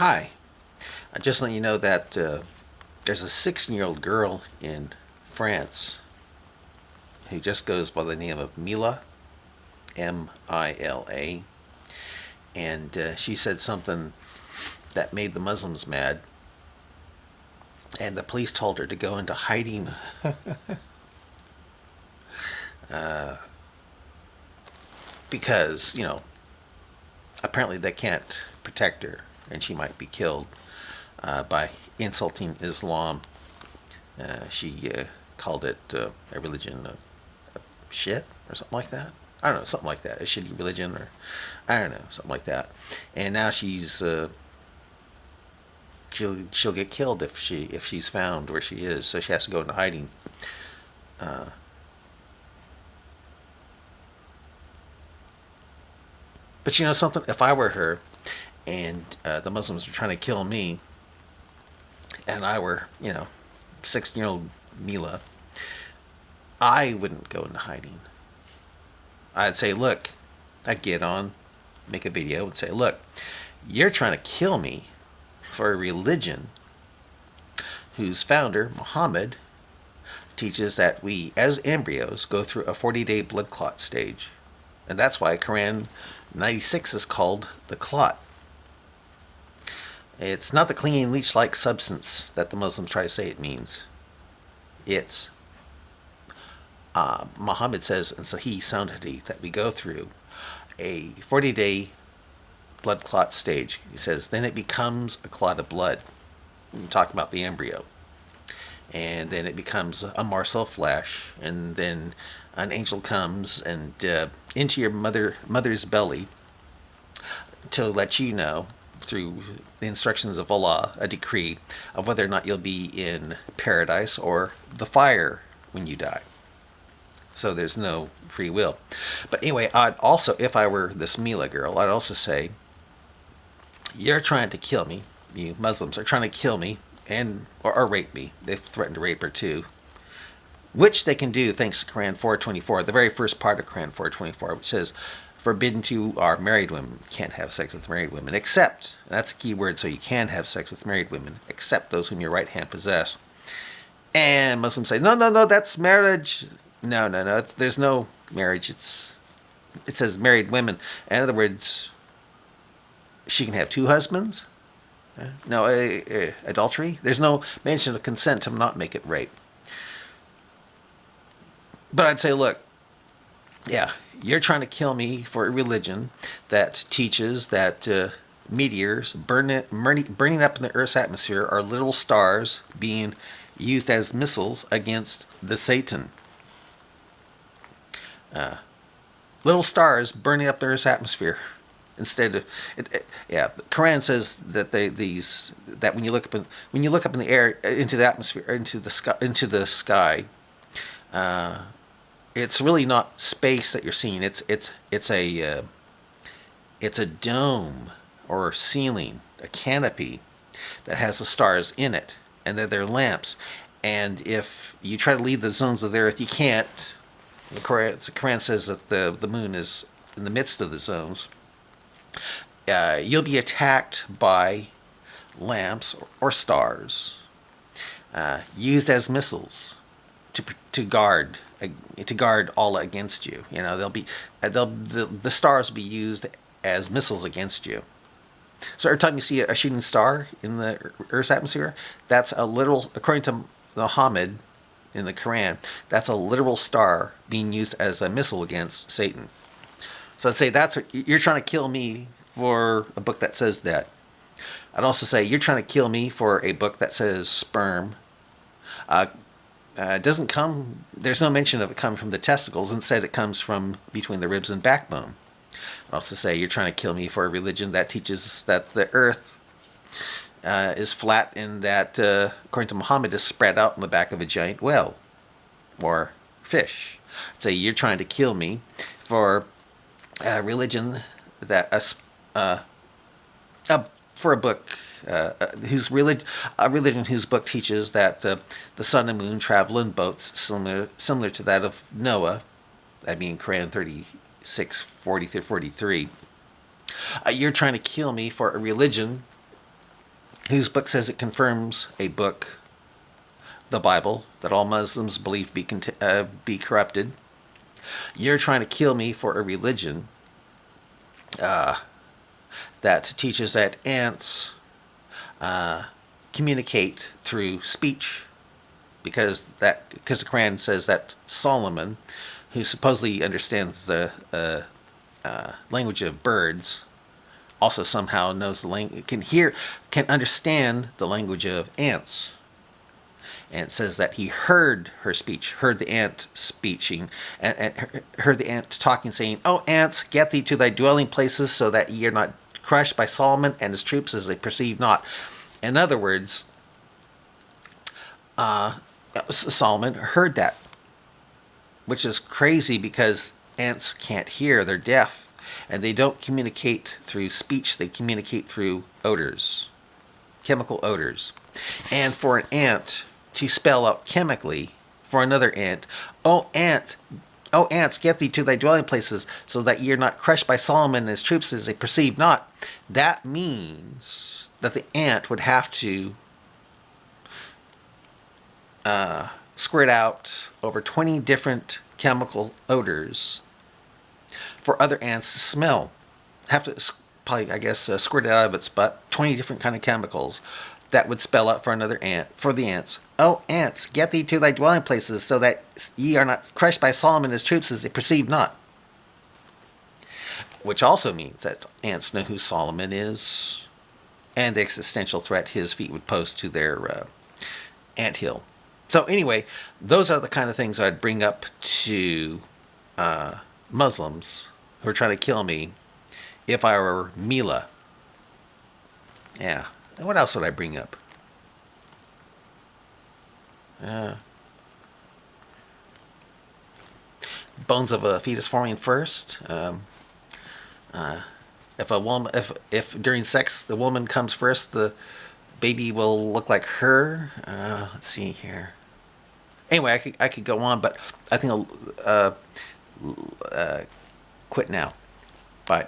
Hi, I just let you know that there's a 16-year-old girl in France who just goes by the name of Mila, Mila, and she said something that made the Muslims mad, and the police told her to go into hiding because, apparently they can't protect her and she might be killed by insulting Islam. She called it a religion of shit or something like that. I don't know, something like that. A shitty religion, or I don't know, something like that. And now she'll get killed if she's found where she is. So she has to go into hiding. Uh, but you know something? If I were her, and the Muslims were trying to kill me, and I were 16-year-old Mila, I wouldn't go into hiding. I'd say, look, I'd get on, make a video, and say, look, you're trying to kill me for a religion whose founder, Muhammad, teaches that we, as embryos, go through a 40-day blood clot stage. And that's why Quran 96 is called the clot. It's not the clinging leech-like substance that the Muslims try to say it means. It's Muhammad says in Sahih Sound Hadith that we go through a 40-day blood clot stage. He says, then it becomes a clot of blood. We talk about the embryo. And then it becomes a morsel of flesh. And then an angel comes and into your mother's belly to let you know, through the instructions of Allah, a decree of whether or not you'll be in paradise or the fire when you die. So there's no free will. But anyway, I'd also, if I were this Mila girl, I'd also say, you're trying to kill me. You Muslims are trying to kill me or rape me. They've threatened to rape her too, which they can do thanks to Quran 424, the very first part of Quran 424, which says, forbidden to are married women. You can't have sex with married women, except, that's a key word, so you can have sex with married women, except those whom your right hand possess. And Muslims say, no, that's marriage. No, there's no marriage. It says married women. In other words, she can have two husbands. No, adultery. There's no mention of consent to not make it rape. But I'd say, look, yeah, you're trying to kill me for a religion that teaches that meteors burning up in the Earth's atmosphere are little stars being used as missiles against the Satan. Little stars burning up the Earth's atmosphere. Instead of, the Quran says that that when you look up in the air into the atmosphere, into the sky, it's really not space that you're seeing. It's a dome or ceiling, a canopy that has the stars in it, and they're lamps. And if you try to leave the zones of the Earth, you can't. The Quran says that the moon is in the midst of the zones. You'll be attacked by lamps or stars used as missiles to guard Allah against you. The stars will be used as missiles against you. So every time you see a shooting star in the Earth's atmosphere, that's a literal, according to Muhammad in the Quran, that's a literal star being used as a missile against Satan. So I'd say you're trying to kill me for a book that says that. I'd also say you're trying to kill me for a book that says sperm. Doesn't come. There's no mention of it coming from the testicles. Instead, it comes from between the ribs and backbone. I'd also say you're trying to kill me for a religion that teaches that the Earth is flat and that, according to Muhammad, is spread out in the back of a giant whale or fish. I'd say you're trying to kill me for a religion that for a book a religion whose book teaches that the sun and moon travel in boats similar to that of Noah. I mean, Quran 36:40 through 43. You're trying to kill me for a religion whose book says it confirms a book, the Bible, that all Muslims believe to be corrupted. You're trying to kill me for a religion that teaches that ants communicate through speech, because the Quran says that Solomon, who supposedly understands the language of birds, also somehow knows the language, can understand the language of ants. And it says that he heard her speech, heard the ant speaking, and heard the ant talking, saying, "Oh, ants, get thee to thy dwelling places, so that ye are not crushed by Solomon and his troops as they perceive not." In other words, Solomon heard that, which is crazy because ants can't hear, they're deaf, and they don't communicate through speech, they communicate through odors, chemical odors. And for an ant to spell out chemically for another ant, "Oh, ants, get thee to thy dwelling places, so that ye are not crushed by Solomon and his troops as they perceive not," that means that the ant would have to squirt out over 20 different chemical odors for other ants to smell. Have to probably, I guess, squirt it out of its butt. 20 different kind of chemicals that would spell out for another ant, for the ants, "Oh, ants, get thee to thy dwelling places, so that ye are not crushed by Solomon and his troops as they perceive not." Which also means that ants know who Solomon is and the existential threat his feet would pose to their anthill. So anyway, those are the kind of things I'd bring up to Muslims who are trying to kill me if I were Mila. Yeah. What else would I bring up? Bones of a fetus forming first. If a woman, if during sex the woman comes first, the baby will look like her. Let's see here. Anyway, I could go on, but I think I'll quit now. Bye.